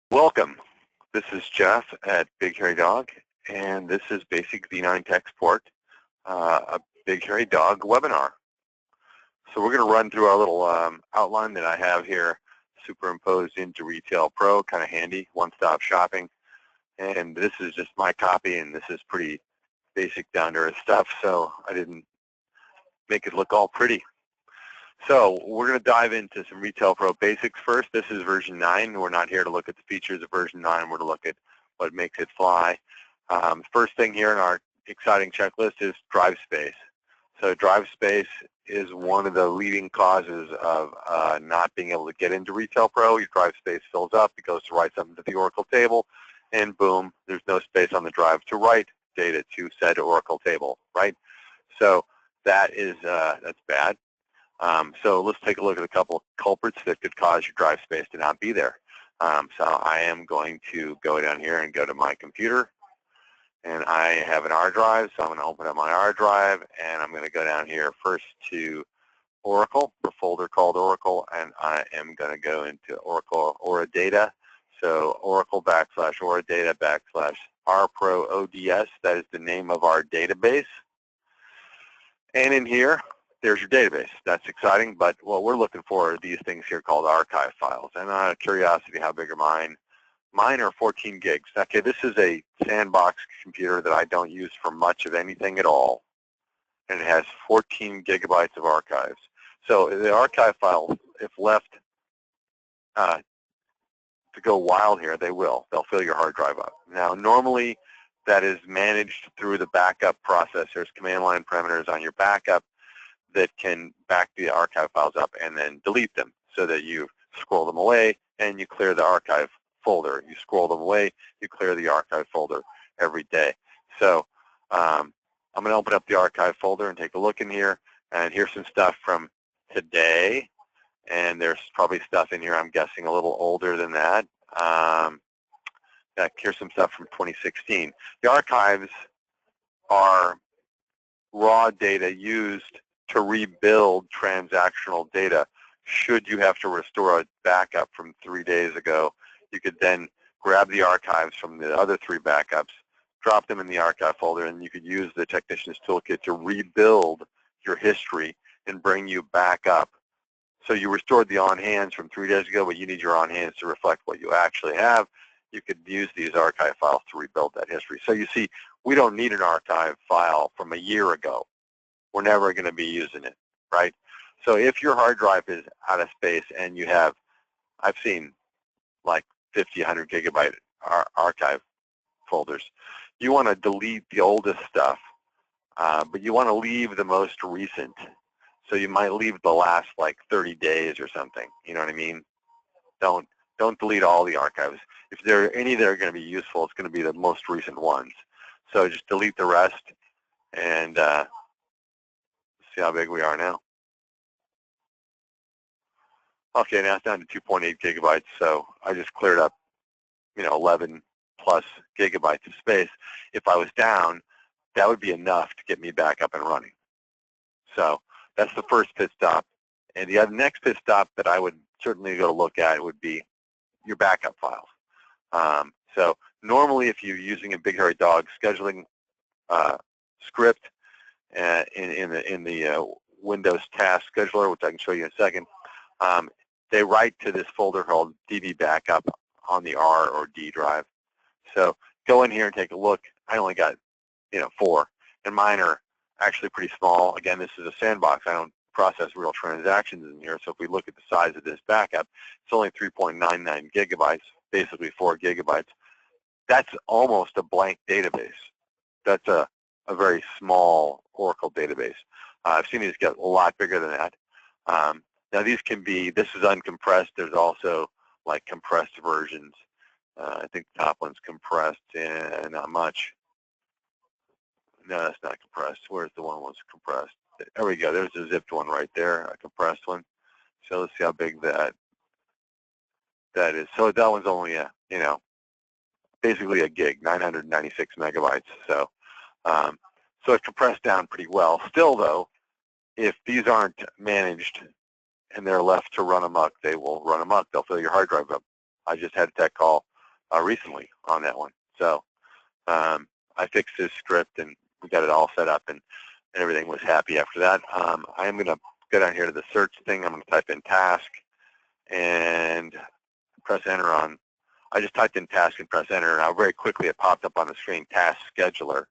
Welcome. This is Jeff at Big Hairy Dog, and this is basic V9TechSupport, a Big Hairy Dog webinar. So we're going to run through our little outline that I have here, superimposed into Retail Pro, kind of handy, one-stop shopping. And this is just my copy, and this is pretty basic, down-to-earth stuff, so I didn't make it look all pretty. So we're going to dive into some Retail Pro basics first. This is version 9. We're not here to look at the features of version 9. We're to look at what makes it fly. First thing here in our exciting checklist is drive space. So drive space is one of the leading causes of not being able to get into Retail Pro. Your drive space fills up. It goes to write something to the Oracle table, and boom, there's no space on the drive to write data to said Oracle table, right? So that is that's bad. So let's take a look at a couple of culprits that could cause your drive space to not be there. So I am going to go down here and go to my computer, and I have an R drive, so I'm going to open up my R drive, and I'm going to go down here first to Oracle, the folder called Oracle, and I am going to go into Oracle Aura Data. So Oracle / Aura Data / RPro ODS, that is the name of our database. And in here, there's your database. That's exciting, but what we're looking for are these things here called archive files. And out of curiosity, how big are mine? Mine are 14 gigs. Okay, this is a sandbox computer that I don't use for much of anything at all, and it has 14 gigabytes of archives. So the archive files, if left to go wild here, they will. They'll fill your hard drive up. Now, normally that is managed through the backup process. There's command line parameters on your backup that can back the archive files up and then delete them so that you scroll them away and you clear the archive folder. You scroll them away, you clear the archive folder every day. So I'm going to open up the archive folder and take a look in here, and here's some stuff from today, and there's probably stuff in here I'm guessing a little older than that. Here's some stuff from 2016. The archives are raw data used to rebuild transactional data. Should you have to restore a backup from 3 days ago, you could then grab the archives from the other 3 backups, drop them in the archive folder, and you could use the Technician's Toolkit to rebuild your history and bring you back up. So you restored the on-hands from 3 days ago, but you need your on-hands to reflect what you actually have. You could use these archive files to rebuild that history. So you see, we don't need an archive file from a year ago. We're never going to be using it, right? So if your hard drive is out of space and you have, I've seen like 50, 100 gigabyte archive folders, you want to delete the oldest stuff, but you want to leave the most recent. So you might leave the last like 30 days or something. You know what I mean? Don't delete all the archives. If there are any that are going to be useful, it's going to be the most recent ones. So just delete the rest, and see how big we are now. Okay, now it's down to 2.8 gigabytes. So I just cleared up, 11 plus gigabytes of space. If I was down, that would be enough to get me back up and running. So that's the first pit stop. And the next pit stop that I would certainly go look at would be your backup files. So normally if you're using a Big Hairy Dog scheduling script in the Windows Task Scheduler, which I can show you in a second, they write to this folder called DB Backup on the R or D drive. So go in here and take a look. I only got 4, and mine are actually pretty small. Again, this is a sandbox. I don't process real transactions in here. So if we look at the size of this backup, it's only 3.99 gigabytes, basically 4 gigabytes. That's almost a blank database. That's a very small Oracle database. I've seen these get a lot bigger than that. Now these can be, this is uncompressed. There's also like compressed versions. I think the top one's compressed and not much. No, that's not compressed. Where's the one that's compressed? There we go. There's a zipped one right there, a compressed one. So let's see how big that is. So that one's only a, basically a gig, 996 megabytes. So, so it's compressed down pretty well. Still, though, if these aren't managed and they're left to run amok, they will run amok. They'll fill your hard drive up. I just had a tech call recently on that one. So I fixed this script and we got it all set up, and everything was happy after that. I am going to go down here to the search thing. I'm going to type in task and press enter on. I just typed in task and press enter, and now very quickly it popped up on the screen, task scheduler.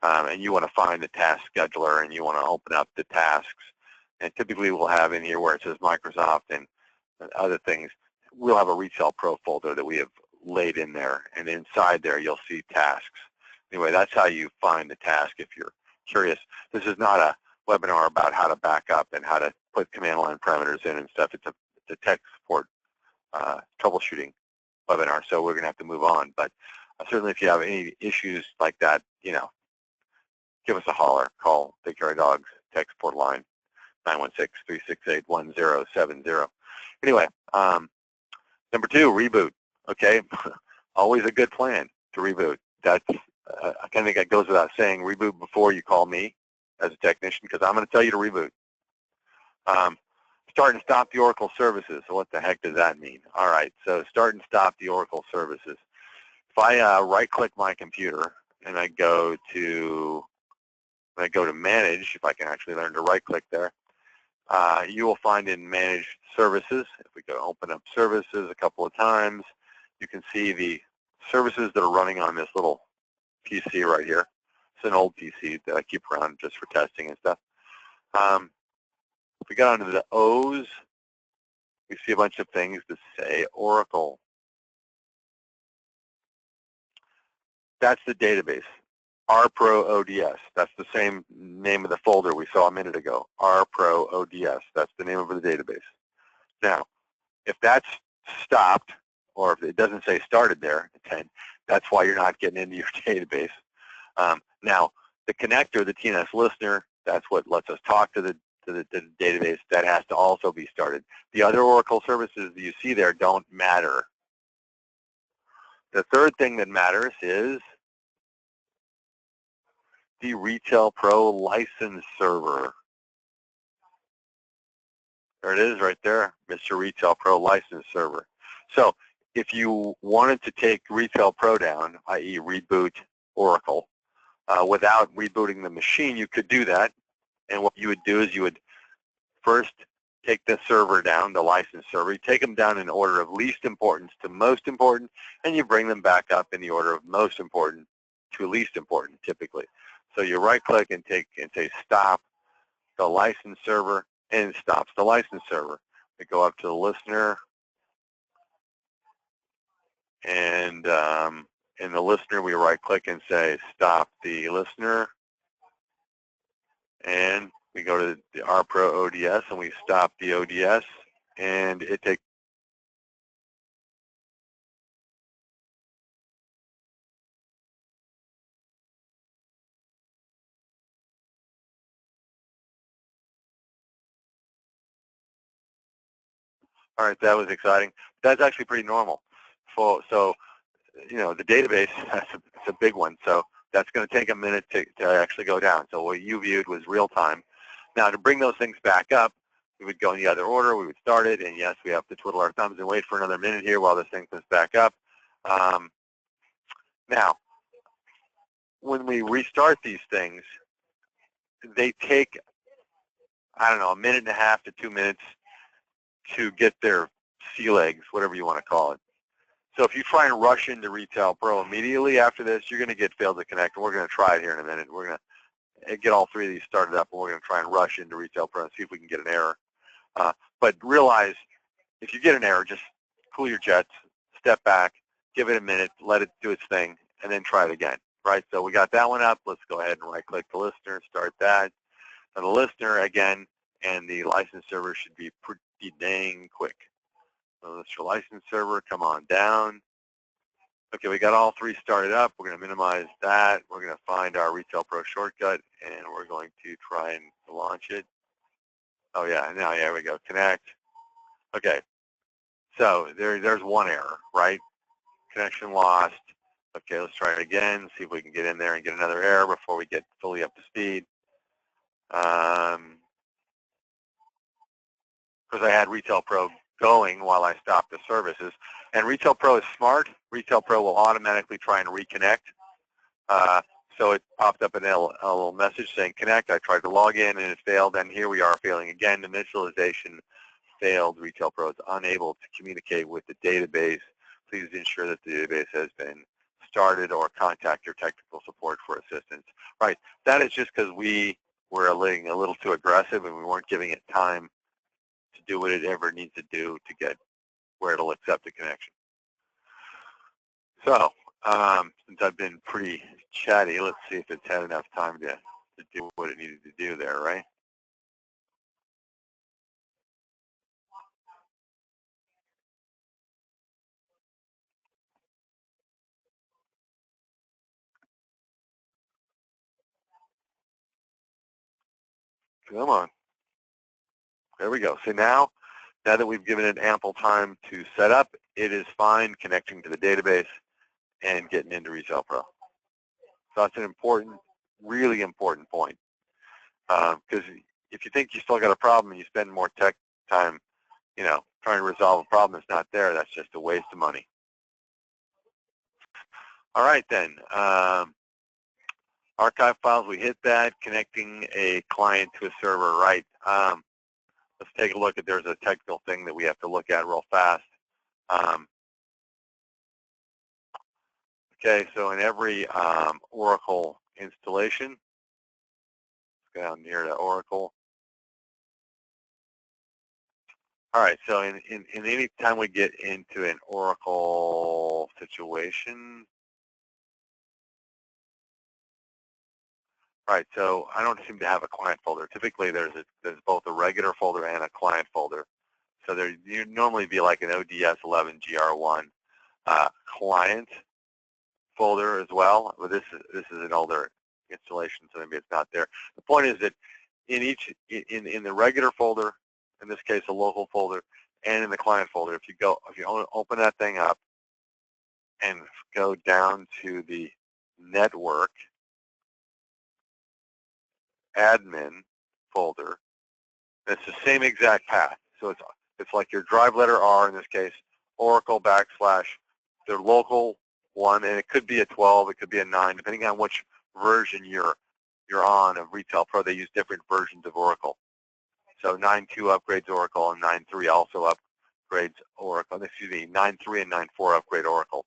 And you want to find the task scheduler, and you want to open up the tasks. And typically we'll have in here where it says Microsoft and other things, we'll have a Retail Pro folder that we have laid in there, and inside there you'll see tasks. Anyway, that's how you find the task if you're curious. This is not a webinar about how to back up and how to put command line parameters in and stuff. It's a tech support troubleshooting webinar, so we're going to have to move on. But certainly if you have any issues like that, you know, give us a holler. Call Big Hairy Dog's tech support line, 916-368-1070. Anyway, number 2, reboot. Okay, always a good plan to reboot. That's I kind of think that goes without saying. Reboot before you call me as a technician, because I'm going to tell you to reboot. Start and stop the Oracle services. So what the heck does that mean? All right, so start and stop the Oracle services. If I right-click my computer and I go to manage, if I can actually learn to right-click there, you will find in manage services, if we go open up services a couple of times, you can see the services that are running on this little PC right here. It's an old PC that I keep around just for testing and stuff. If we got onto the O's, we see a bunch of things that say Oracle. That's the database. RPro ODS. That's the same name of the folder we saw a minute ago. RPro ODS. That's the name of the database. Now, if that's stopped, or if it doesn't say started there, that's why you're not getting into your database. Now, the connector, the TNS listener, that's what lets us talk to the database. That has to also be started. The other Oracle services that you see there don't matter. The third thing that matters is the Retail Pro license server. There it is right there, Mr. Retail Pro license server. So if you wanted to take Retail Pro down, i.e. reboot Oracle, without rebooting the machine, you could do that. And what you would do is you would first take the server down, the license server. You take them down in order of least importance to most important, and you bring them back up in the order of most important to least important, typically. So you right-click and say stop the license server, and it stops the license server. We go up to the listener, and in the listener we right-click and say stop the listener, and we go to the RPro ODS and we stop the ODS, and it takes all right, that was exciting. That's actually pretty normal. So you know, the database, it's a big one, so that's going to take a minute to actually go down. So what you viewed was real time. Now, to bring those things back up, we would go in the other order, we would start it, and yes, we have to twiddle our thumbs and wait for another minute here while this thing comes back up. Now, when we restart these things, they take, I don't know, a minute and a half to 2 minutes to get their sea legs, whatever you want to call it. So if you try and rush into Retail Pro immediately after this, you're going to get failed to connect, and we're going to try it here in a minute. We're going to get all three of these started up, and we're going to try and rush into Retail Pro and see if we can get an error. But realize if you get an error, just cool your jets, step back, give it a minute, let it do its thing, and then try it again, right? So we got that one up. Let's go ahead and right-click the listener, start that. And the listener, again, and the license server should be pretty dang quick. So that's your license server. Come on down. Okay, we got all three started up. We're going to minimize that. We're going to find our Retail Pro shortcut, and we're going to try and launch it. Oh, yeah, now, yeah, we go. Connect. Okay, so there's one error, right? Connection lost. Okay, let's try it again, see if we can get in there and get another error before we get fully up to speed. Because I had Retail Pro going while I stop the services. And Retail Pro is smart. Retail Pro will automatically try and reconnect. So it popped up a little message saying connect. I tried to log in and it failed, and here we are failing again. The initialization failed. Retail Pro is unable to communicate with the database. Please ensure that the database has been started or contact your technical support for assistance. Right, that is just because we were a little too aggressive and we weren't giving it time to do what it ever needs to do to get where it'll accept the connection. So, since I've been pretty chatty, let's see if it's had enough time to do what it needed to do there, right? Come on. There we go. So now that we've given it ample time to set up, it is fine connecting to the database and getting into Retail Pro. So that's an important, really important point. Because if you think you still got a problem and you spend more tech time, trying to resolve a problem that's not there, that's just a waste of money. All right then. Archive files, we hit that. Connecting a client to a server, right? Let's take a look at, there's a technical thing that we have to look at real fast. Okay, so in every Oracle installation, let's go down here to Oracle. All right, so in any time we get into an Oracle situation, all right, so I don't seem to have a client folder. Typically, there's both a regular folder and a client folder. So there you normally be like an ODS 11 GR1 client folder as well, but this is an older installation, so maybe it's not there. The point is that in the regular folder, in this case a local folder, and in the client folder, if you open that thing up and go down to the network admin folder, it's the same exact path. So it's like your drive letter R in this case, Oracle / the local one, and it could be a 12, it could be a 9, depending on which version you're on of Retail Pro. They use different versions of Oracle. So 9.2 upgrades Oracle, and 9.3 also upgrades Oracle. Excuse me, 9.3 and 9.4 upgrade Oracle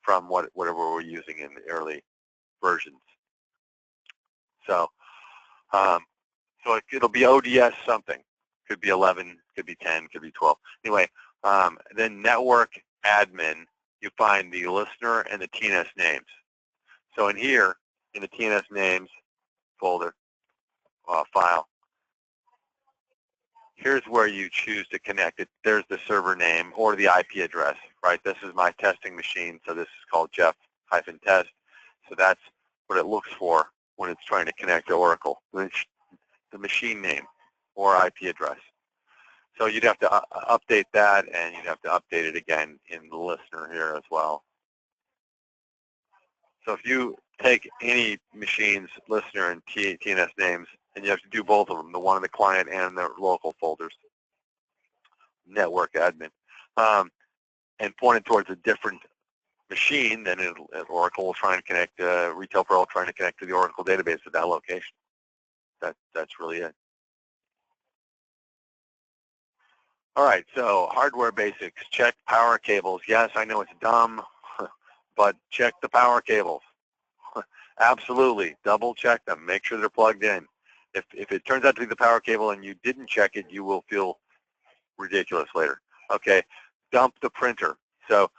from whatever we're using in the early versions. So it'll be ODS something. Could be 11, could be 10, could be 12. Anyway, then network admin, you find the listener and the TNS names. So in here, in the TNS names folder file, here's where you choose to connect it. There's the server name or the IP address, right? This is my testing machine, so this is called Jeff-test. So that's what it looks for when it's trying to connect to Oracle, the machine name or IP address. So you'd have to update that, and you'd have to update it again in the listener here as well. So if you take any machine's listener and TNS names, and you have to do both of them, the one in the client and the local folders, network admin, and point it towards a different machine, then Oracle will try and connect, Retail Pro will try to connect to the Oracle database at that location. That's really it. All right, so hardware basics. Check power cables. Yes, I know it's dumb, but check the power cables. Absolutely, double check them. Make sure they're plugged in. If it turns out to be the power cable and you didn't check it, you will feel ridiculous later. Okay, dump the printer. So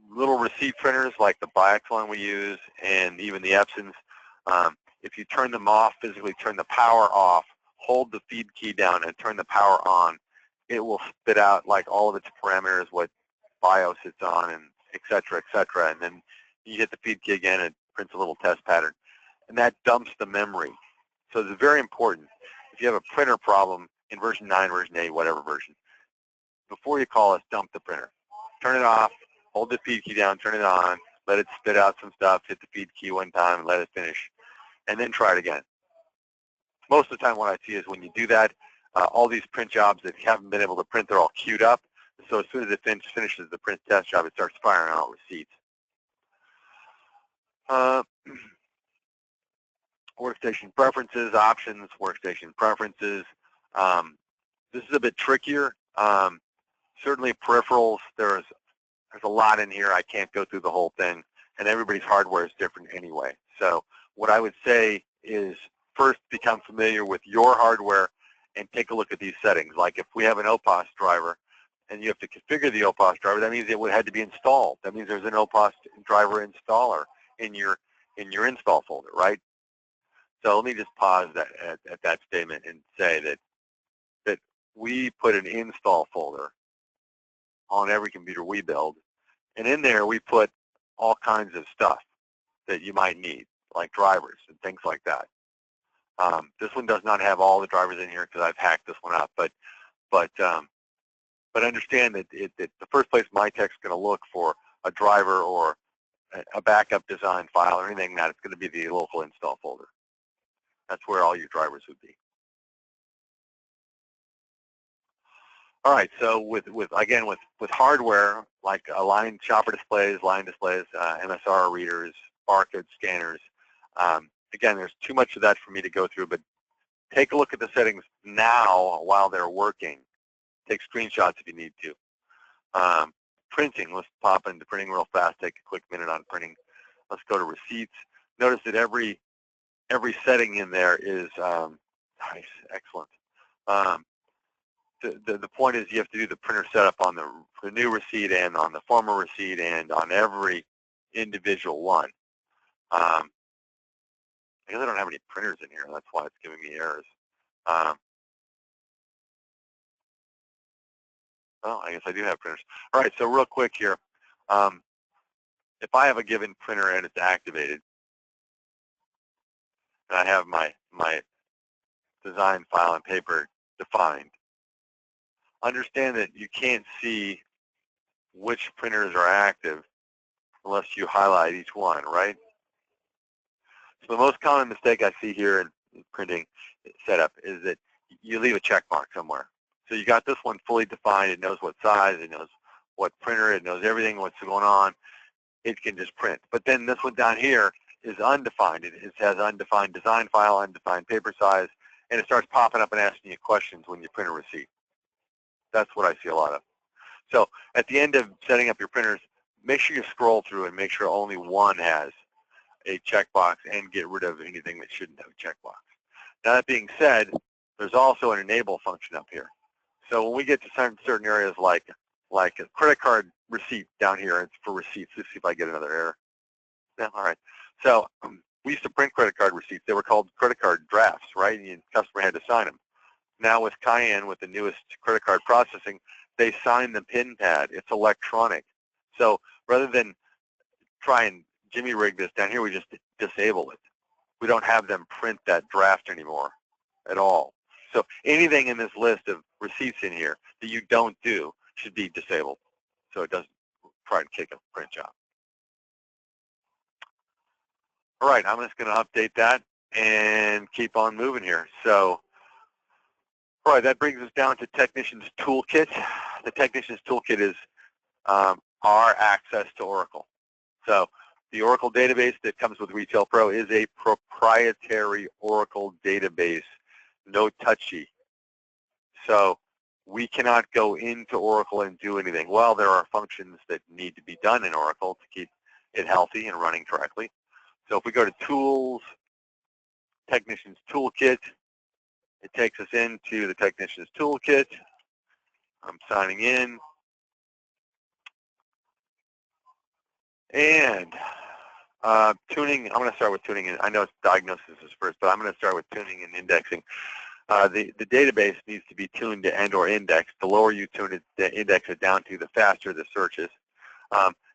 little receipt printers like the Biax one we use and even the Epsons, if you turn them off, physically turn the power off, hold the feed key down and turn the power on, it will spit out like all of its parameters, what BIOS it's on, and et cetera, and then you hit the feed key again and it prints a little test pattern. And that dumps the memory. So it's very important. If you have a printer problem in version 9, version 8, whatever version, before you call us, dump the printer. Turn it off, hold the feed key down, turn it on, let it spit out some stuff, hit the feed key one time, and let it finish, and then try it again. Most of the time what I see is when you do that, all these print jobs that haven't been able to print, they're all queued up. So as soon as it finishes the print test job, it starts firing out receipts. Workstation preferences, options, workstation preferences. This is a bit trickier. Certainly peripherals, there's a lot in here. I can't go through the whole thing, and everybody's hardware is different anyway. So what I would say is first become familiar with your hardware and take a look at these settings. Like if we have an OPOS driver and you have to configure the OPOS driver, that means it would have to be installed. That means there's an OPOS driver installer in your install folder, right? So let me just pause that at that statement and say that we put an install folder on every computer we build, and in there we put all kinds of stuff that you might need, like drivers and things like that. This one does not have all the drivers in here because I've hacked this one up, but understand that the first place my tech's going to look for a driver or a backup design file or anything that it's going to be the local install folder. That's where all your drivers would be. All right, so with hardware like line shopper displays, MSR readers, barcode scanners, again, there's too much of that for me to go through, but take a look at the settings now while they're working. Take screenshots if you need to. Printing, let's pop into printing real fast, take a quick minute on printing. Let's go to receipts. Notice that every setting in there is nice, excellent. The point is you have to do the printer setup on the new receipt and on the former receipt and on every individual one. I guess I don't have any printers in here. That's why it's giving me errors. Oh, I guess I do have printers. All right, so real quick here. If I have a given printer and it's activated, and I have my design file and paper defined, understand that you can't see which printers are active unless you highlight each one, right? So the most common mistake I see here in printing setup is that you leave a check mark somewhere. So you got this one fully defined. It knows what size. It knows what printer. It knows everything, what's going on. It can just print. But then this one down here is undefined. It has undefined design file, undefined paper size, and it starts popping up and asking you questions when you print a receipt. That's what I see a lot of. So at the end of setting up your printers, make sure you scroll through and make sure only one has a checkbox and get rid of anything that shouldn't have a checkbox. Now that being said, there's also an enable function up here. So when we get to certain areas like a credit card receipt down here, it's for receipts. Let's see if I get another error. Yeah, all right. So we used to print credit card receipts. They were called credit card drafts, right? And the customer had to sign them. Now with Cayenne, with the newest credit card processing, they sign the PIN pad. It's electronic. So rather than try and jimmy rig this down here, we just disable it. We don't have them print that draft anymore at all. So anything in this list of receipts in here that you don't do should be disabled so it doesn't try and kick a print job. All right, I'm just going to update that and keep on moving here. So, all right, that brings us down to Technician's Toolkit. The Technician's Toolkit is our access to Oracle. So the Oracle database that comes with Retail Pro is a proprietary Oracle database, no touchy. So we cannot go into Oracle and do anything. Well, there are functions that need to be done in Oracle to keep it healthy and running correctly. So if we go to Tools, Technician's Toolkit, it takes us into the Technician's Toolkit. I'm signing in. And tuning, I'm going to start with tuning. And I know it's diagnosis is first, but I'm going to start with tuning and indexing. The database needs to be tuned to and or indexed. The lower you tune it, the index it down to, the faster the search is.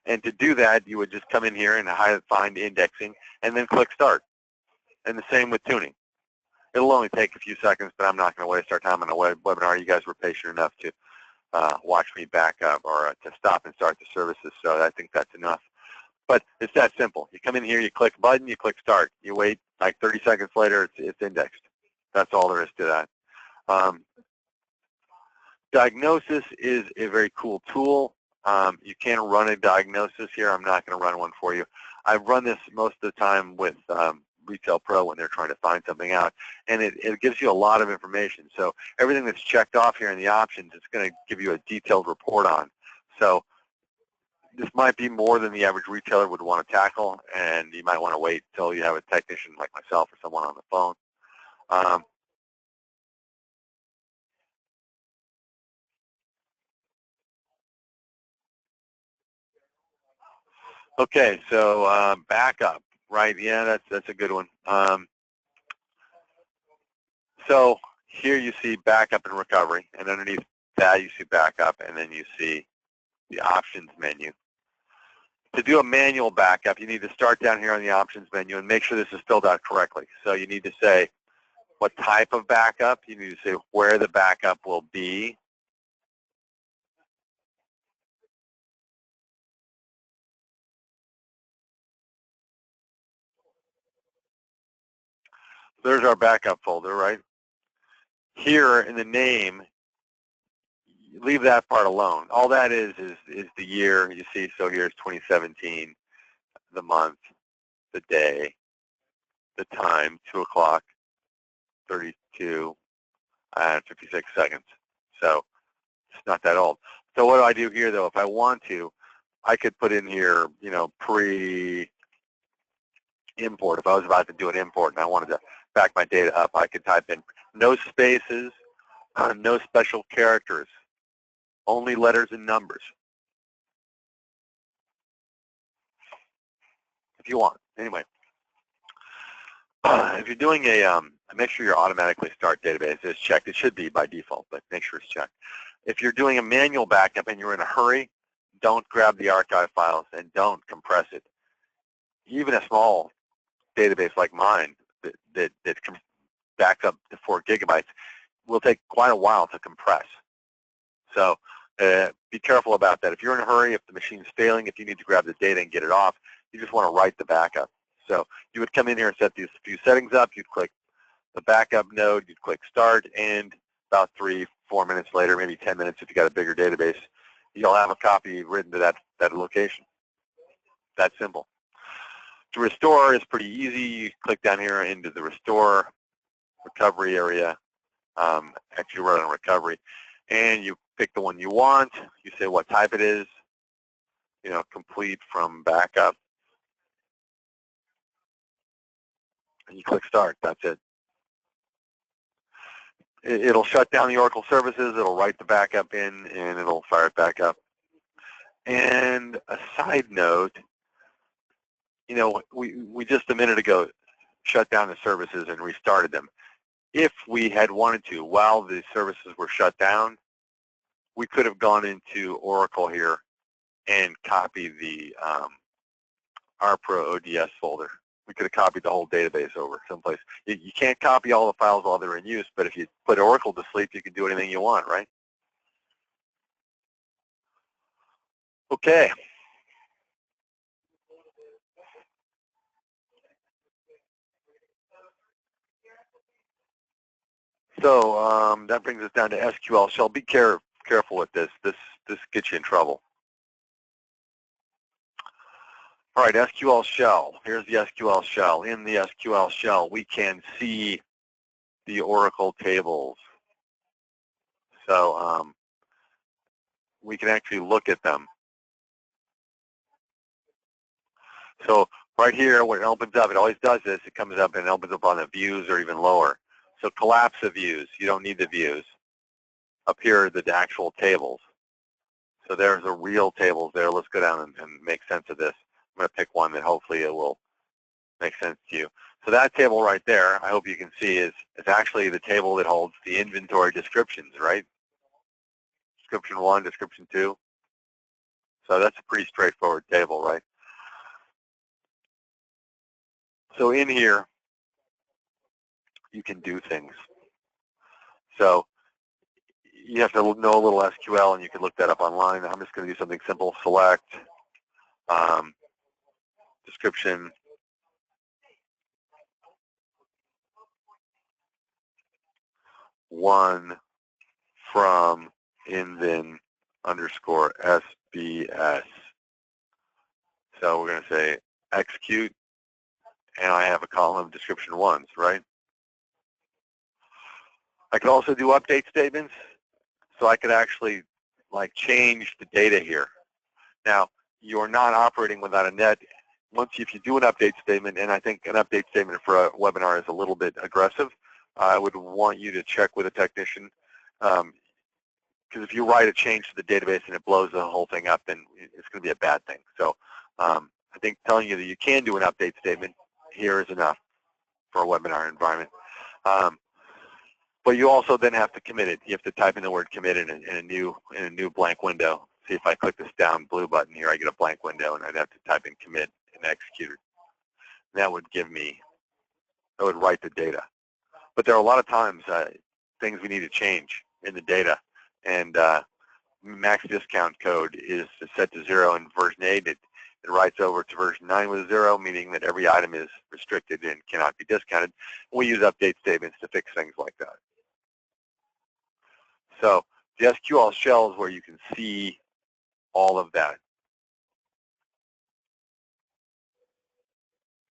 And to do that, you would just come in here and find indexing and then click Start. And the same with tuning. It'll only take a few seconds, but I'm not going to waste our time on a webinar. You guys were patient enough to watch me back up or to stop and start the services, so I think that's enough. But it's that simple. You come in here, you click a button, you click Start. You wait like 30 seconds later, it's indexed. That's all there is to that. Diagnosis is a very cool tool. You can run a diagnosis here. I'm not going to run one for you. I run this most of the time with Retail Pro when they're trying to find something out, and it gives you a lot of information. So everything that's checked off here in the options, it's going to give you a detailed report on. So this might be more than the average retailer would want to tackle, and you might want to wait until you have a technician like myself or someone on the phone. Okay, so backup, right? Yeah, that's a good one. So here you see backup and recovery, and underneath that you see backup, and then you see the options menu. To do a manual backup, you need to start down here on the options menu and make sure this is filled out correctly. So you need to say what type of backup, you need to say where the backup will be. There's our backup folder, right? Here in the name, leave that part alone. All that is the year you see. So here's 2017, the month, the day, the time, 2 o'clock, 32 and 56 seconds. So it's not that old. So what do I do here, though? If I want to, I could put in here, you know, pre-import. If I was about to do an import and I wanted to back my data up, I could type in no spaces, no special characters, only letters and numbers, if you want. Anyway, if you're doing make sure your automatically start database is checked. It should be by default, but make sure it's checked. If you're doing a manual backup and you're in a hurry, don't grab the archive files and don't compress it. Even a small database like mine that can back up to 4 gigabytes will take quite a while to compress. So be careful about that. If you're in a hurry, if the machine's failing, if you need to grab the data and get it off, you just want to write the backup. So you would come in here and set these few settings up. You'd click the backup node. You'd click start, and about 3-4 minutes later, maybe 10 minutes if you got a bigger database, you'll have a copy written to that location. That simple. To restore is pretty easy. You click down here into the restore recovery area. Actually, run on recovery, and you pick the one you want. You say what type it is. You know, complete from backup, and you click start. That's it. It'll shut down the Oracle services. It'll write the backup in, and it'll fire it back up. And a side note, you know, we just a minute ago shut down the services and restarted them. If we had wanted to, while the services were shut down, we could have gone into Oracle here and copied the RPro ODS folder. We could have copied the whole database over someplace. You can't copy all the files while they're in use, but if you put Oracle to sleep, you can do anything you want, right? Okay. So that brings us down to SQL Shell. Be careful with this. This gets you in trouble. All right, SQL Shell. Here's the SQL Shell. In the SQL Shell, we can see the Oracle tables. So we can actually look at them. So right here, when it opens up, it always does this. It comes up and opens up on the views or even lower. So collapse the views. You don't need the views. Up here are the actual tables. So there's the real tables there. Let's go down and make sense of this. I'm going to pick one that hopefully it will make sense to you. So that table right there, I hope you can see, is actually the table that holds the inventory descriptions, right? Description 1, description 2. So that's a pretty straightforward table, right? So in here, you can do things. So you have to know a little SQL, and you can look that up online. I'm just going to do something simple. Select description 1 from invin underscore SBS. So we're going to say execute, and I have a column of description ones, right? I could also do update statements, so I could actually like change the data here. Now, you're not operating without a net. If you do an update statement, and I think an update statement for a webinar is a little bit aggressive, I would want you to check with a technician, because if you write a change to the database and it blows the whole thing up, then it's going to be a bad thing. So I think telling you that you can do an update statement here is enough for a webinar environment. But you also then have to commit it. You have to type in the word commit in a new blank window. See, if I click this down blue button here, I get a blank window, and I'd have to type in commit and execute it. That would write the data. But there are a lot of times things we need to change in the data, and max discount code is set to 0 in version 8. It writes over to version 9 with 0, meaning that every item is restricted and cannot be discounted. We use update statements to fix things like that. So the SQL Shell is where you can see all of that.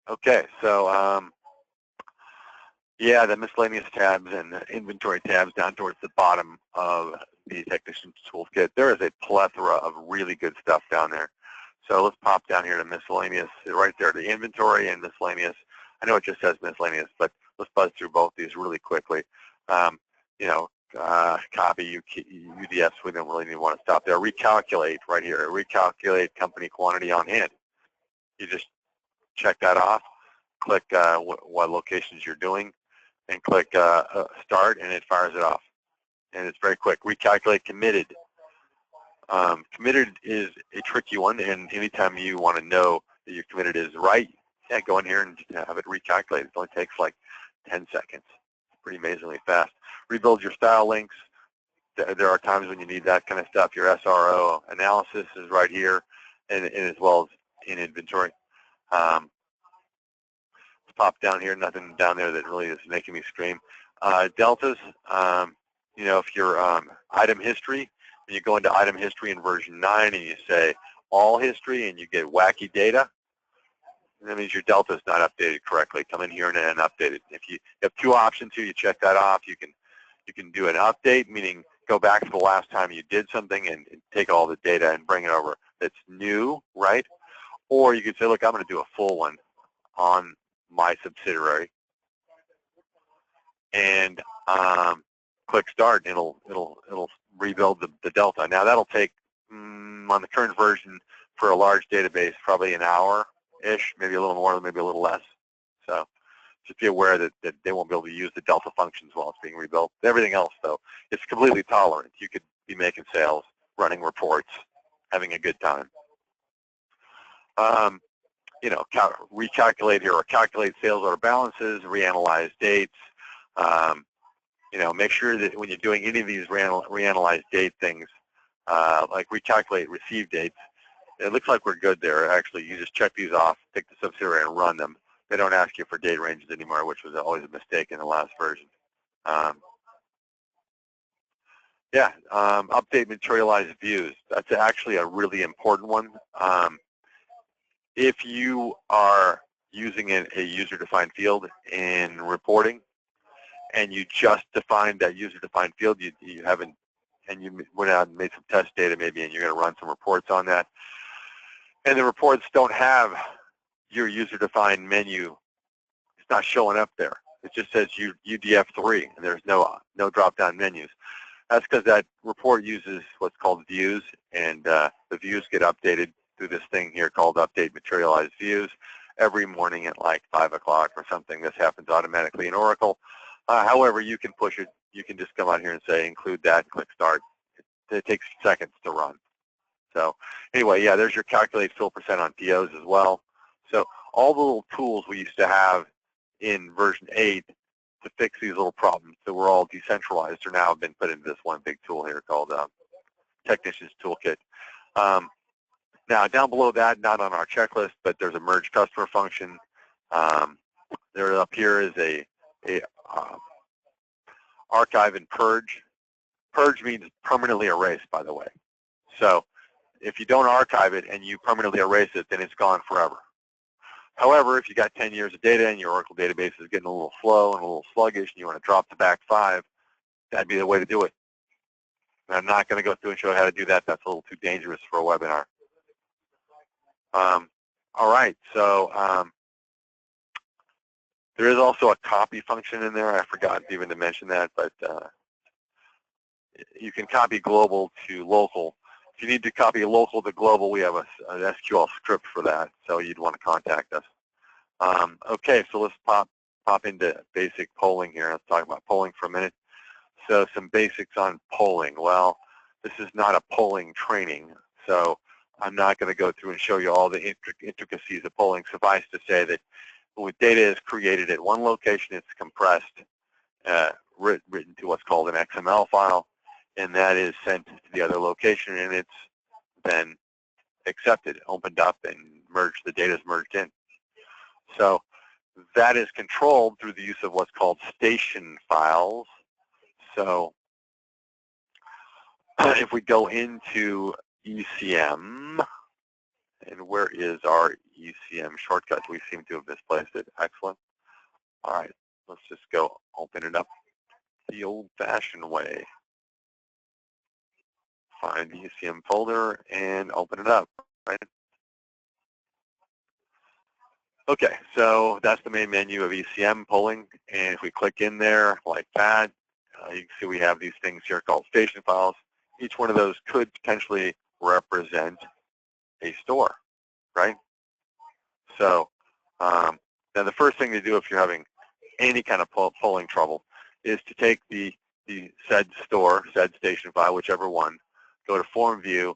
Okay, so yeah, the miscellaneous tabs and the inventory tabs down towards the bottom of the Technician's Toolkit. There is a plethora of really good stuff down there. So let's pop down here to miscellaneous, right there to inventory and miscellaneous. I know it just says miscellaneous, but let's buzz through both these really quickly. Copy UDFs, we don't really need to want to stop there. Recalculate right here, recalculate company quantity on hand. You just check that off, click what locations you're doing, and click start, and it fires it off. And it's very quick. Recalculate committed. Committed is a tricky one, and anytime you want to know that your committed is right, yeah, go in here and have it recalculate. It only takes like 10 seconds. It's pretty amazingly fast. Rebuild your style links. There are times when you need that kind of stuff. Your SRO analysis is right here, and as well as in inventory. Let's pop down here. Nothing down there that really is making me scream. Deltas, if you're item history, and you go into item history in version 9 and you say all history and you get wacky data, that means your delta is not updated correctly. Come in here and update it. If you have two options here, you check that off. You can do an update, meaning go back to the last time you did something and take all the data and bring it over that's new, right? Or you could say, look, I'm going to do a full one on my subsidiary, and click start, and it'll rebuild the delta. Now that'll take on the current version for a large database probably an hour-ish, maybe a little more, maybe a little less. So just be aware that they won't be able to use the delta functions while it's being rebuilt. Everything else, though, it's completely tolerant. You could be making sales, running reports, having a good time. Recalculate here, or calculate sales order balances, reanalyze dates. Make sure that when you're doing any of these reanalyze date things, like recalculate receive dates, it looks like we're good there. Actually, you just check these off, take the subsidiary and run them. They don't ask you for date ranges anymore, which was always a mistake in the last version. Update materialized views. That's actually a really important one. If you are using a user-defined field in reporting, and you just defined that user-defined field, you haven't, and you went out and made some test data maybe, and you're going to run some reports on that, and the reports don't have your user-defined menu. It's not showing up there. It just says UDF3, and there's no drop-down menus. That's because that report uses what's called views, and the views get updated through this thing here called Update Materialized Views every morning at like 5 o'clock or something. This happens automatically in Oracle. However, you can push it. You can just come out here and say include that and click start. It takes seconds to run. So anyway, yeah, there's your calculate fill percent on POs as well. So all the little tools we used to have in version 8 to fix these little problems that were all decentralized are now been put into this one big tool here called Technician's Toolkit. Now down below that, not on our checklist, but there's a merge customer function. There up here is a archive and purge. Purge means permanently erase, by the way. So if you don't archive it and you permanently erase it, then it's gone forever. However, if you got 10 years of data and your Oracle database is getting a little slow and a little sluggish and you want to drop to back 5, that'd be the way to do it. And I'm not going to go through and show you how to do that. That's a little too dangerous for a webinar. All right, so there is also a copy function in there. I forgot even to mention that, but you can copy global to local. If you need to copy local to global, we have an SQL script for that, so you'd want to contact us. Okay, so let's pop into basic polling here. Let's talk about polling for a minute. So some basics on polling. Well, this is not a polling training, so I'm not going to go through and show you all the intricacies of polling. Suffice to say that when data is created at one location, it's compressed, written to what's called an XML file, and that is sent to the other location, and it's then accepted, opened up, and merged. The data is merged in. So that is controlled through the use of what's called station files. So if we go into ECM, and where is our ECM shortcut? We seem to have misplaced it. Excellent. All right, let's just go open it up the old-fashioned way. Find the ECM folder and open it up, right? Okay, so that's the main menu of ECM polling, and if we click in there like that, you can see we have these things here called station files. Each one of those could potentially represent a store, right? So now the first thing to do if you're having any kind of polling trouble is to take the said store, said station file, whichever one, go to Form View,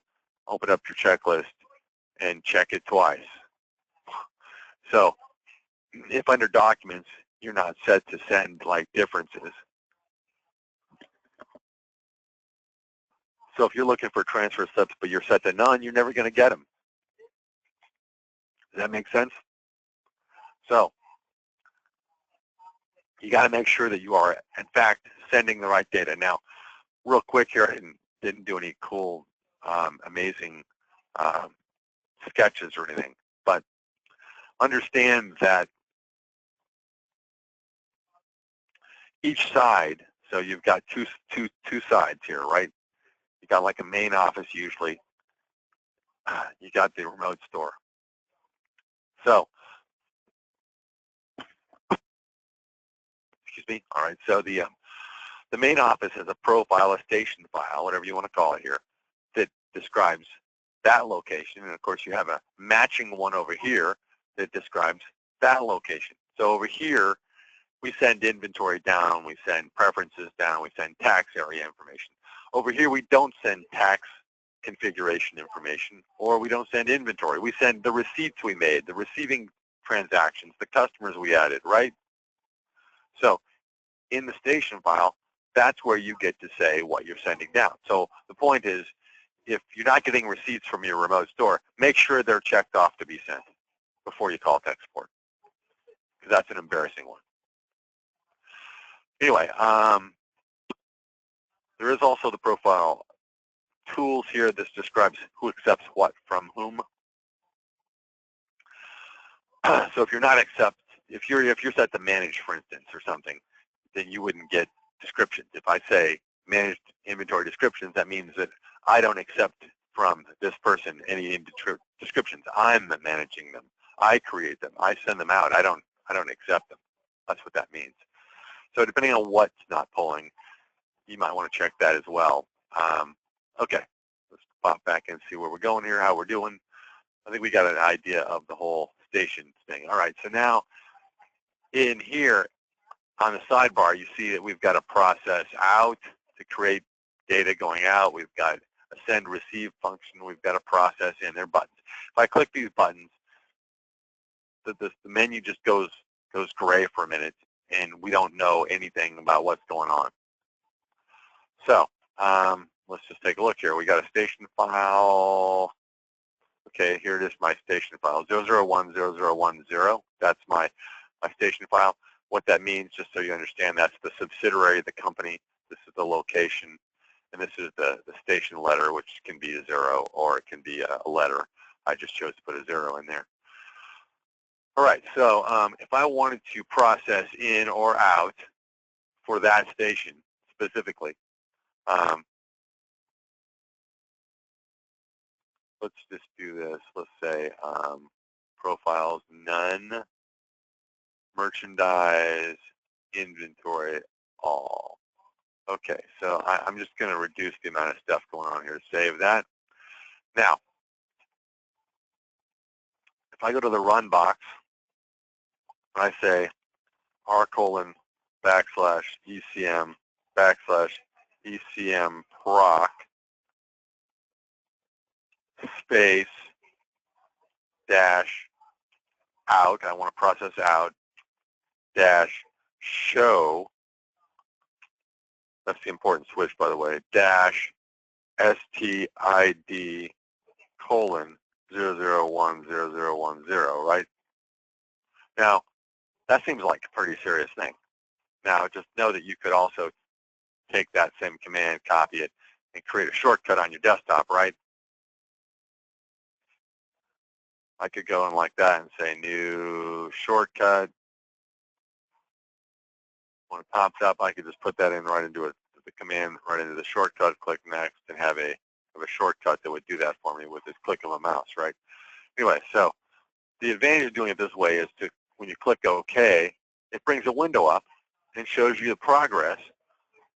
open up your checklist, and check it twice. So if under Documents, you're not set to send like differences. So if you're looking for transfer steps, but you're set to none, you're never going to get them. Does that make sense? So you got to make sure that you are, in fact, sending the right data. Now, real quick here, I didn't do any cool, amazing sketches or anything, but understand that each side, so you've got two sides here, right? You got like a main office usually. You got the remote store. So, excuse me. All right. So the main office has a profile, a station file, whatever you want to call it here, that describes that location. And of course, you have a matching one over here that describes that location. So over here, we send inventory down, we send preferences down, we send tax area information. Over here, we don't send tax configuration information, or we don't send inventory. We send the receipts we made, the receiving transactions, the customers we added, right? So in the station file, that's where you get to say what you're sending down. So the point is, if you're not getting receipts from your remote store, make sure they're checked off to be sent before you call tech support, because that's an embarrassing one. Anyway, there is also the profile tools here. This describes who accepts what from whom. So if you're not if you're set to manage, for instance, or something, then you wouldn't get descriptions. If I say managed inventory descriptions, that means that I don't accept from this person any descriptions. I'm managing them. I create them. I send them out. I don't accept them. That's what that means. So depending on what's not polling, you might want to check that as well. Okay, let's pop back and see where we're going here, how we're doing. I think we got an idea of the whole station thing. All right, so now in here on the sidebar, you see that we've got a process out to create data going out. We've got a send receive function. We've got a process in there buttons. If I click these buttons, the menu just goes gray for a minute, and we don't know anything about what's going on. So let's just take a look here. We got a station file. Okay, here it is, my station file, 0010010. That's my station file. What that means, just so you understand, that's the subsidiary of the company. This is the location. and this is the station letter, which can be a 0 or it can be a letter. I just chose to put a 0 in there. All right, so if I wanted to process in or out for that station specifically, let's just do this. Let's say profiles none, merchandise, inventory all. Okay, so I'm just going to reduce the amount of stuff going on here. Save that. Now, if I go to the run box, I say r:/ECM/ECM proc space dash out. I want to process out dash show. That's the important switch, by the way. Dash STID colon 0010010, right? Now, that seems like a pretty serious thing. Now, just know that you could also take that same command, copy it, and create a shortcut on your desktop, right? I could go in like that and say new shortcut. When it pops up, I could just put that in right into the command, right into the shortcut, click next, and have a shortcut that would do that for me with this click of a mouse, right? Anyway, so the advantage of doing it this way is to, when you click OK, it brings a window up and shows you the progress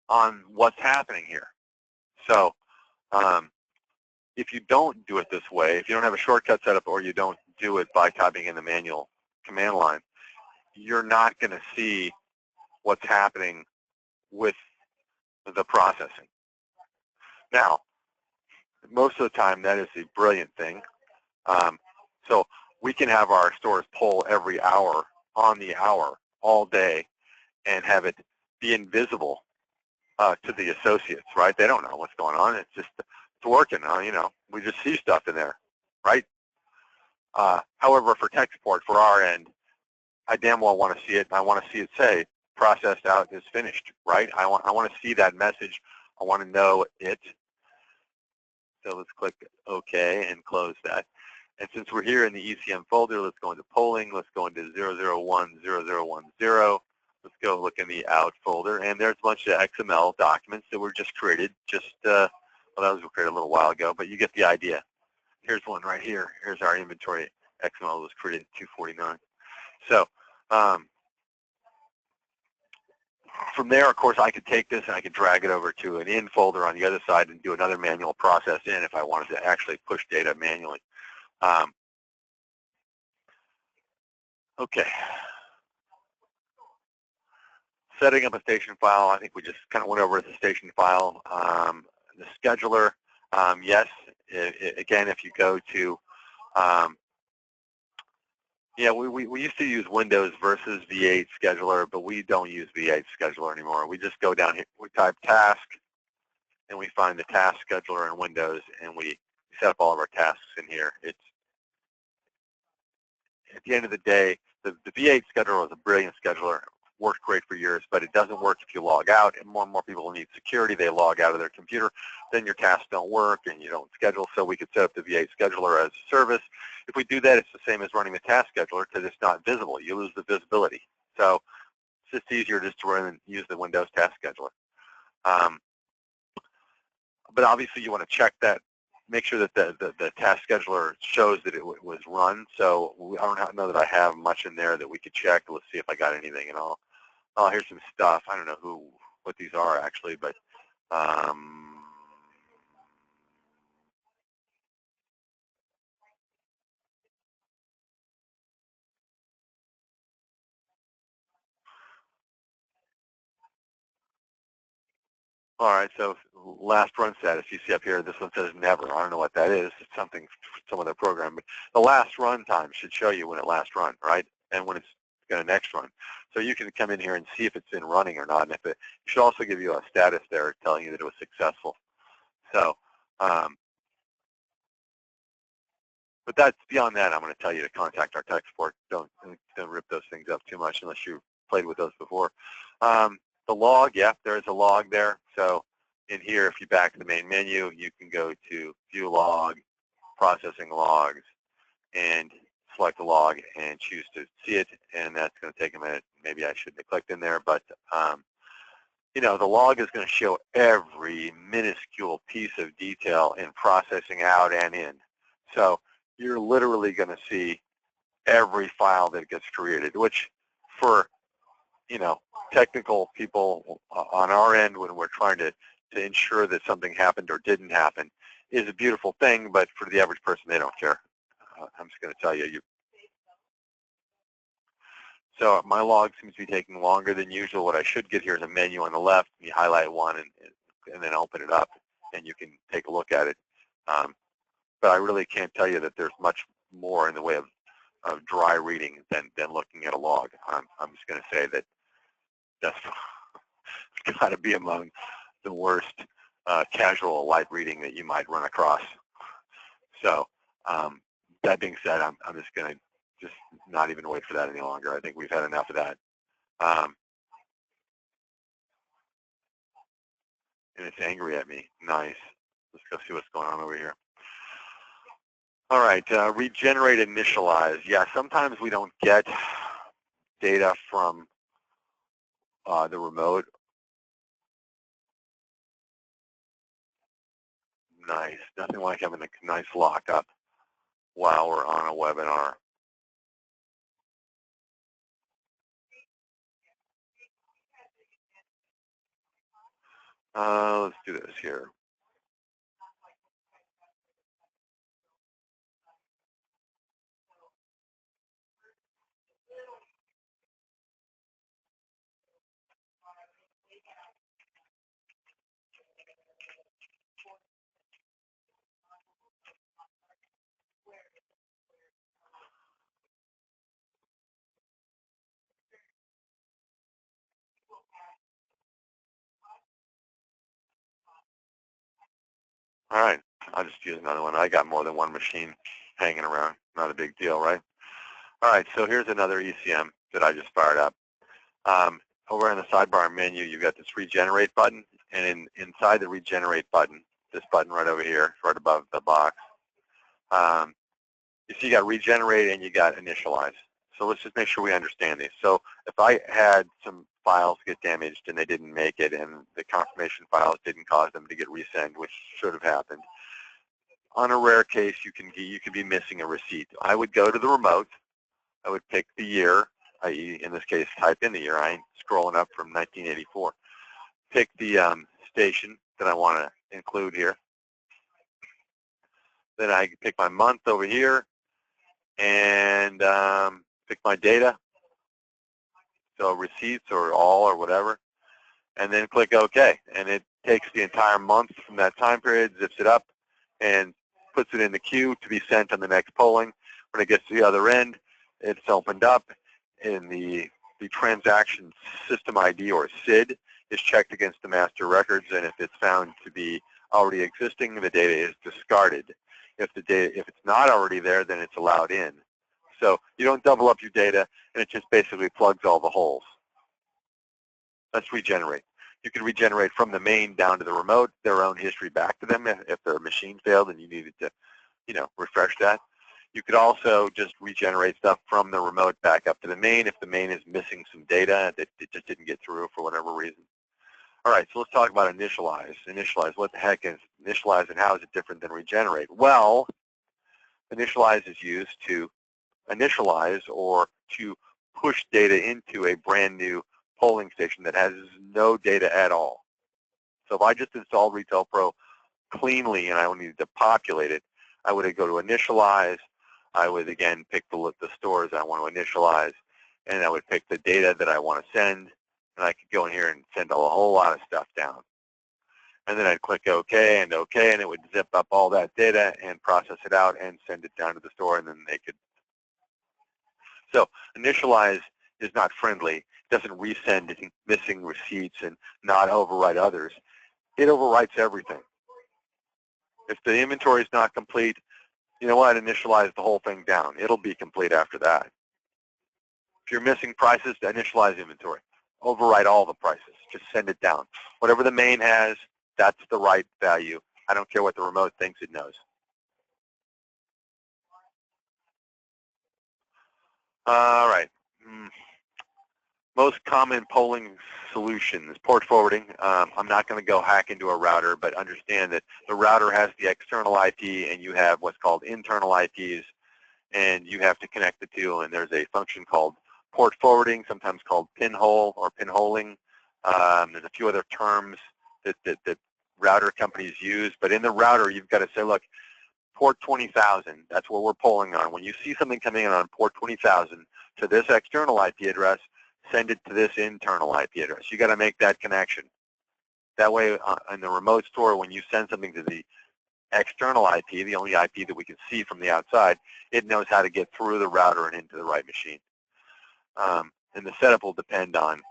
on what's happening here. So if you don't do it this way, if you don't have a shortcut set up or you don't do it by copying in the manual command line, you're not going to see what's happening with the processing. Now, most of the time, that is a brilliant thing. So we can have our stores poll every hour on the hour all day and have it be invisible to the associates, right? They don't know what's going on. It's just, it's working. You know, we just see stuff in there, right? However, for tech support, for our end, I damn well want to see it. I want to see it say processed out is finished, right? I want to see that message. I want to know it. So let's click OK and close that. And since we're here in the ECM folder, let's go into polling. Let's go into 0010010. Let's go look in the out folder, and there's a bunch of XML documents that were just created. Well, those were created a little while ago, but you get the idea. Here's one right here. Here's our inventory. XML was created in 249. So from there, of course, I could take this and I could drag it over to an in folder on the other side and do another manual process in if I wanted to actually push data manually. Okay. Setting up a station file, I think we just kind of went over the station file. The scheduler, yes, again, if you go to, yeah, we used to use Windows versus V8 scheduler, but we don't use V8 scheduler anymore. We just go down here, we type task, and we find the task scheduler in Windows, and we set up all of our tasks in here. It's, at the end of the day, the V8 scheduler was a brilliant scheduler. Worked great for years, but it doesn't work if you log out, and more people need security. They log out of their computer, then your tasks don't work and you don't schedule. So we could set up the V8 scheduler as a service. If we do that, it's the same as running the task scheduler because it's not visible. You lose the visibility. So it's just easier just to run and use the Windows task scheduler. But obviously you want to check that, make sure that the task scheduler shows that it was run. So I don't know that I have much in there that we could check. Let's see if I got anything at all. Oh, here's some stuff. I don't know what these are actually, but all right, so last run status, you see up here, this one says never. I don't know what that is. It's something, some other program. But the last run time should show you when it last run, right? And when it's going to next run. So you can come in here and see if it's been running or not. And if it should also give you a status there telling you that it was successful. So, but that's beyond that. I'm going to tell you to contact our tech support. Don't rip those things up too much unless you played with those before. The log, yeah, there's a log there. So in here, if you back to the main menu, you can go to View Log, Processing Logs, and select a log and choose to see it, and that's going to take a minute. Maybe I shouldn't have clicked in there, but you know, the log is going to show every minuscule piece of detail in processing out and in. So you're literally going to see every file that gets created, which for, you know, technical people on our end, when we're trying to ensure that something happened or didn't happen, is a beautiful thing, but for the average person, they don't care. I'm just going to tell you. So my log seems to be taking longer than usual. What I should get here is a menu on the left. You highlight one and then open it up, and you can take a look at it. But I really can't tell you that there's much more in the way of dry reading than looking at a log. I'm just going to say that that's got to be among the worst casual light reading that you might run across. So that being said, I'm just going to not even wait for that any longer. I think we've had enough of that. And it's angry at me. Nice. Let's go see what's going on over here. All right, regenerate, initialize. Yeah, sometimes we don't get data from the remote. Nice. Nothing like having a nice lockup while we're on a webinar. Let's do this here. All right, I'll just use another one. I got more than one machine hanging around. Not a big deal, right? All right, so here's another ECM that I just fired up. Over in the sidebar menu, you've got this regenerate button, and inside the regenerate button, this button right over here, right above the box, you see you got regenerate and you got initialize. So let's just make sure we understand these. So if I had some files get damaged and they didn't make it, and the confirmation files didn't cause them to get resend, which should have happened, on a rare case, you can be missing a receipt. I would go to the remote. I would pick the year, i.e., in this case, type in the year. I ain't scrolling up from 1984. Pick the station that I want to include here. Then I pick my month over here and pick my data, so receipts or all or whatever, and then click OK. And it takes the entire month from that time period, zips it up, and puts it in the queue to be sent on the next polling. When it gets to the other end, it's opened up, and the transaction system ID, or SID, is checked against the master records, and if it's found to be already existing, the data is discarded. If it's not already there, then it's allowed in. So you don't double up your data, and it just basically plugs all the holes. Let's regenerate. You can regenerate from the main down to the remote, their own history back to them if their machine failed and you needed to, refresh that. You could also just regenerate stuff from the remote back up to the main if the main is missing some data that it just didn't get through for whatever reason. All right, so let's talk about initialize. Initialize, what the heck is initialize and how is it different than regenerate? Well, initialize is used to initialize or to push data into a brand new polling station that has no data at all. So if I just installed Retail Pro cleanly and I needed to populate it, I would go to initialize. I would again pick the stores I want to initialize, and I would pick the data that I want to send, and I could go in here and send a whole lot of stuff down. And then I'd click OK, and it would zip up all that data and process it out and send it down to the store, and then they could. So initialize is not friendly. It doesn't resend missing receipts and not overwrite others. It overwrites everything. If the inventory is not complete, you know what? Initialize the whole thing down. It'll be complete after that. If you're missing prices, initialize inventory. Overwrite all the prices. Just send it down. Whatever the main has, That's the right value. I don't care what the remote thinks it knows. All right. Most common polling solutions, port forwarding. I'm not going to go hack into a router, but understand that the router has the external IP and you have what's called internal IPs, and you have to connect the two, and there's a function called port forwarding, sometimes called pinhole or pinholing. There's a few other terms that router companies use, but in the router you've got to say, look, port 20,000, that's what we're polling on. When you see something coming in on port 20,000 to this external IP address, send it to this internal IP address. You got to make that connection. That way, in the remote store, when you send something to the external IP, the only IP that we can see from the outside, it knows how to get through the router and into the right machine. And the setup will depend on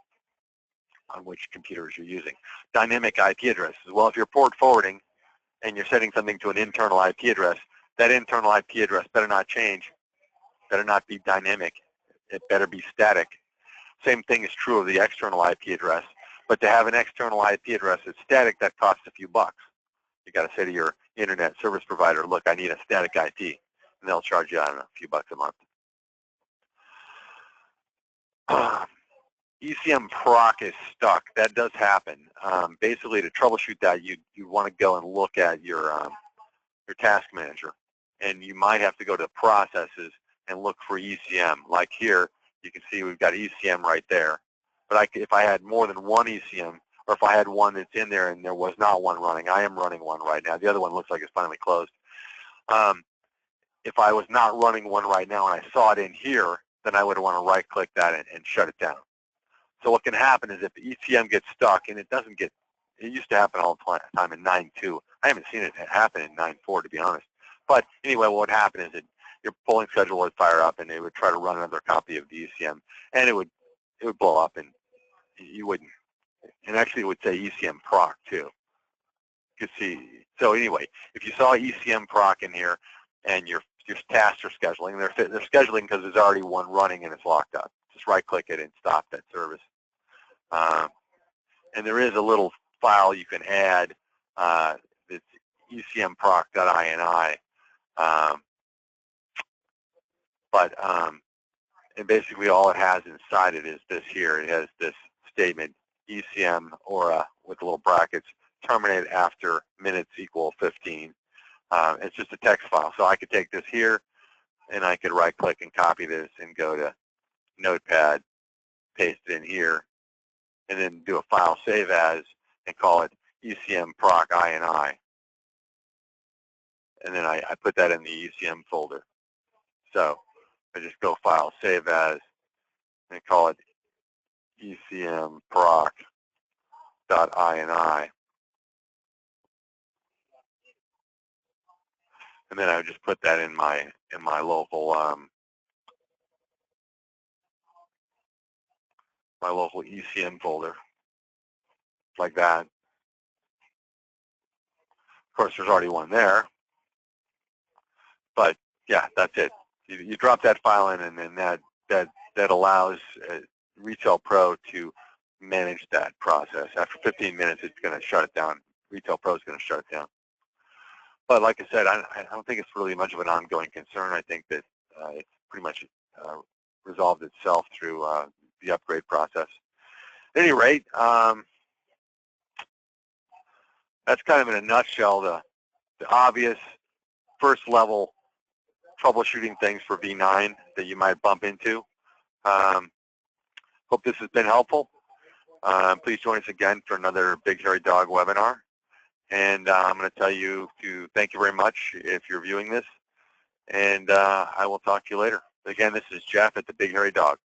which computers you're using. Dynamic IP addresses. Well, if you're port forwarding and you're sending something to an internal IP address, that internal IP address better not change, better not be dynamic. It better be static. Same thing is true of the external IP address, but to have an external IP address that's static, that costs a few bucks. You got to say to your internet service provider, look, I need a static IP, and they'll charge you, I don't know, a few bucks a month. ECM proc is stuck. That does happen. Basically, to troubleshoot that, you want to go and look at your task manager, and you might have to go to processes and look for ECM. Like here, you can see we've got ECM right there. But if I had more than one ECM, or if I had one that's in there and there was not one running, I am running one right now. The other one looks like it's finally closed. If I was not running one right now and I saw it in here, then I would want to right-click that and shut it down. So what can happen is if the ECM gets stuck, and it doesn't get, it used to happen all the time in 9.2. I haven't seen it happen in 9.4, to be honest. But anyway, what would happen is that your polling schedule would fire up, and it would try to run another copy of the ECM, and it would blow up, and you wouldn't. And actually, it would say ECM proc too. You could see. So anyway, if you saw ECM proc in here, and your tasks are scheduling, they're scheduling because there's already one running and it's locked up. Just right-click it and stop that service. And there is a little file you can add that's ecmproc.ini. And basically all it has inside it is this here. It has this statement, ECM, or with the little brackets, terminate after minutes equal 15. It's just a text file. So I could take this here, and I could right-click and copy this and go to Notepad, paste it in here, and then do a file save as and call it ecmproc.ini. And then I put that in the ECM folder. So I just go file save as and call it ecmproc.ini. And then I would just put that in my local my local ECM folder, like that. Of course, there's already one there, but yeah, that's it. You drop that file in, and then that allows Retail Pro to manage that process. After 15 minutes, it's going to shut it down. Retail Pro is going to shut it down. But like I said, I don't think it's really much of an ongoing concern. I think that it's pretty much resolved itself through the upgrade process. At any rate, that's kind of in a nutshell the obvious first level troubleshooting things for V9 that you might bump into. Hope this has been helpful. Please join us again for another Big Hairy Dog webinar. And I'm going to tell you to thank you very much if you're viewing this. And I will talk to you later. Again, this is Jeff at the Big Hairy Dog.